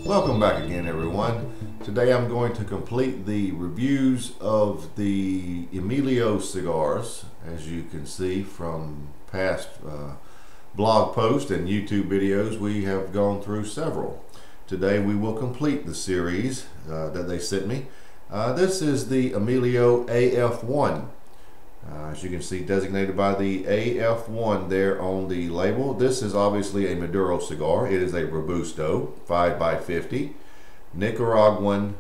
Welcome back again, everyone. Today I'm going to complete the reviews of the Emilio cigars. As you can see from past blog posts and YouTube videos, we have gone through several. Today we will complete the series that they sent me. This is the Emilio AF1. As you can see, designated by the AF1 there on the label. This is obviously a Maduro cigar. It is a Robusto 5x50, Nicaraguan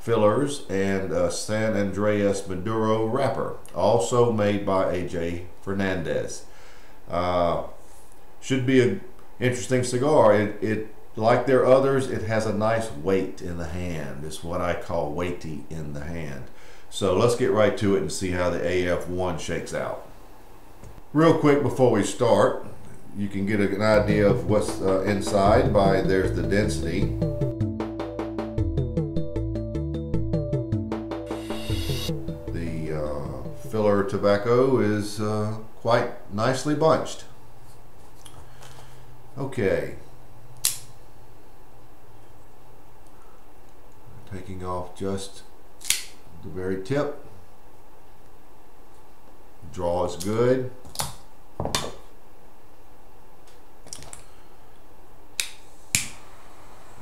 fillers, and a San Andreas Maduro wrapper. Also made by AJ Fernandez. Should be an interesting cigar. It like their others, it has a nice weight in the hand. It's what I call weighty in the hand. So let's get right to it and see how the AF1 shakes out. Real quick before we start, you can get an idea of what's inside by, there's the density. The filler tobacco is quite nicely bunched. Okay. Taking off just the very tip. Draw is good.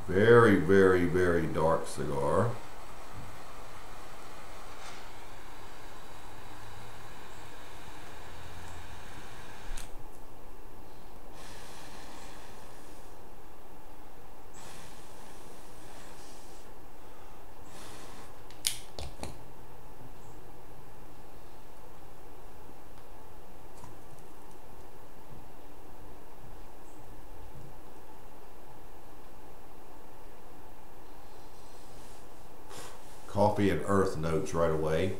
Very, very, very dark cigar. Coffee and earth notes right away.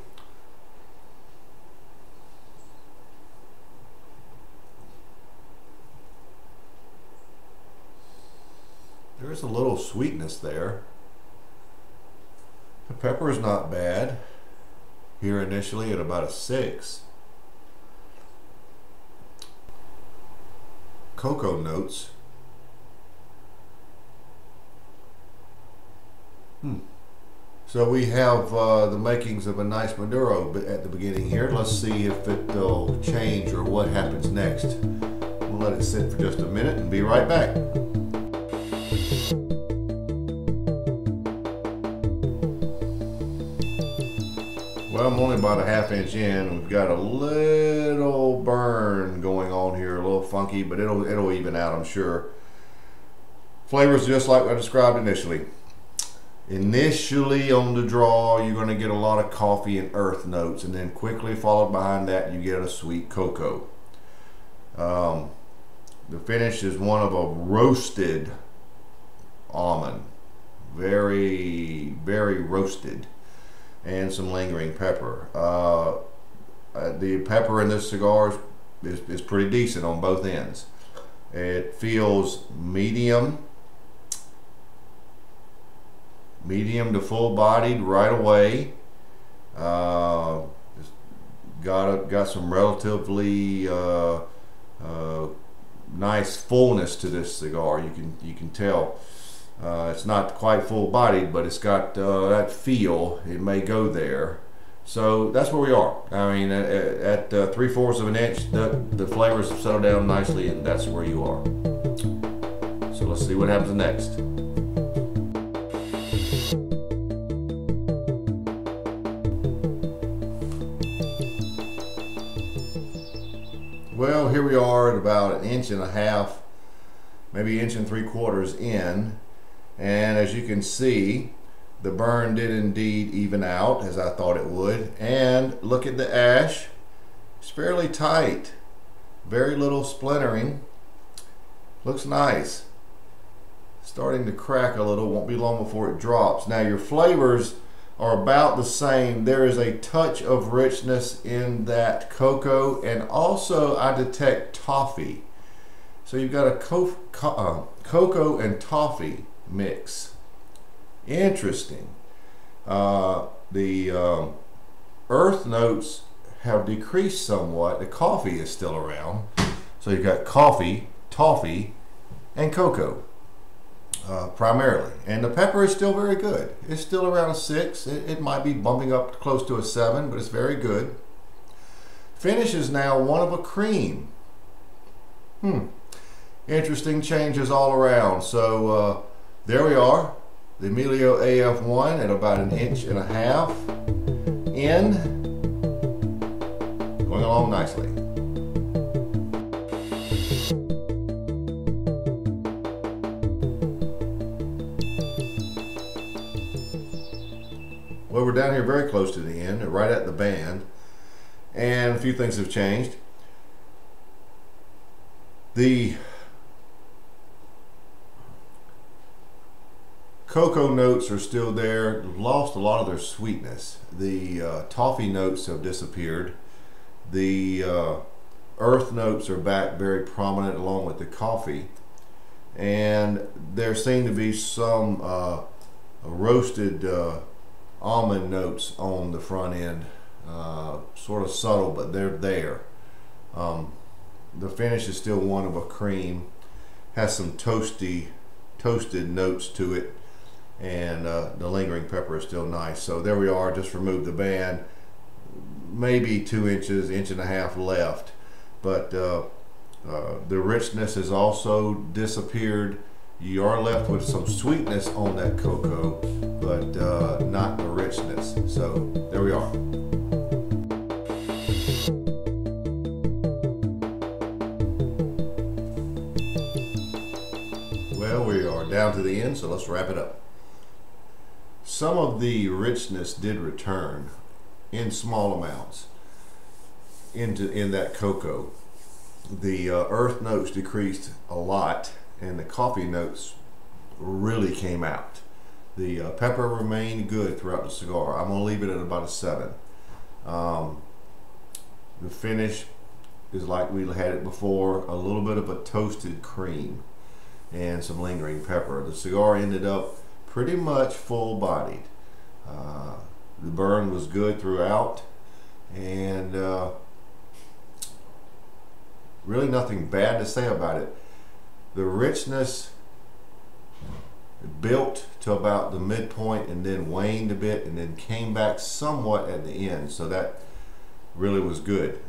There's a little sweetness there. The pepper is not bad. Here initially at about a 6. Cocoa notes. So we have the makings of a nice Maduro at the beginning here. Let's see if it'll change or what happens next. We'll let it sit for just a minute and be right back. Well, I'm only about a ½ inch in. We've got a little burn going on here, a little funky, but it'll even out, I'm sure. Flavors just like I described initially. Initially on the draw, you're going to get a lot of coffee and earth notes, and then quickly followed behind that, you get a sweet cocoa. The finish is one of a roasted almond, very, very roasted, and some lingering pepper. The pepper in this cigar is pretty decent on both ends. It feels medium to full bodied right away. Got some relatively nice fullness to this cigar. You can tell it's not quite full bodied, but it's got that feel. It may go there. So that's where we are. I mean, at 3/4 of an inch, the flavors have settled down nicely, and that's where you are. So let's see what happens next. Well, here we are at about 1.5 inches, maybe 1 3/4 in, and as you can see, the burn did indeed even out as I thought it would. And look at the ash, it's fairly tight, very little splintering, looks nice. Starting to crack a little, won't be long before it drops. Now your flavors are about the same. There is a touch of richness in that cocoa, and also I detect toffee. So you've got a cocoa and toffee mix. Interesting. The earth notes have decreased somewhat. The coffee is still around. So you've got coffee, toffee, and cocoa primarily. And the pepper is still very good. It's still around a 6. It might be bumping up close to a 7, but it's very good. Finish is now one of a cream. Interesting changes all around. So there we are. The Emilio AF1 at about 1.5 inches in, going along nicely. Well, we're down here very close to the end, right at the band, and a few things have changed. The cocoa notes are still there, lost a lot of their sweetness. The toffee notes have disappeared. The earth notes are back very prominent along with the coffee. And there seem to be some roasted almond notes on the front end. Sort of subtle, but they're there. The finish is still one of a cream. Has some toasted notes to it. And the lingering pepper is still nice. So there we are, just removed the band, maybe 2 inches, 1.5 inches left, but the richness has also disappeared. You are left with some sweetness on that cocoa, but not the richness. So there we are. Well, we are down to the end, so let's wrap it up. Some of the richness did return in small amounts in that cocoa. The earth notes decreased a lot, and the coffee notes really came out. The pepper remained good throughout the cigar. I'm going to leave it at about a 7. The finish is like we had it before, a little bit of a toasted cream and some lingering pepper. The cigar ended up pretty much full-bodied. The burn was good throughout, and really nothing bad to say about it. The richness built to about the midpoint and then waned a bit and then came back somewhat at the end, so that really was good.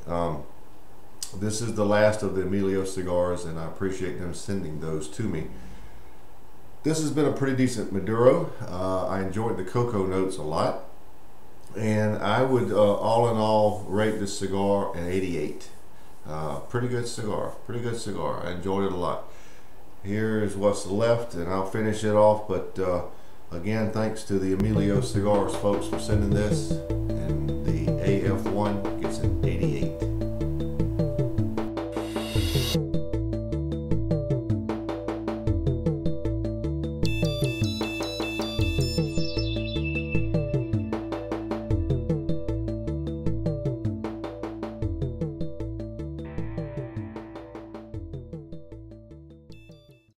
This is the last of the Emilio cigars, and I appreciate them sending those to me. This has been a pretty decent Maduro. I enjoyed the cocoa notes a lot, and I would all in all rate this cigar an 88. Pretty good cigar, pretty good cigar. I enjoyed it a lot. Here's what's left, and I'll finish it off, but again, thanks to the Emilio Cigars folks for sending this, and the AF1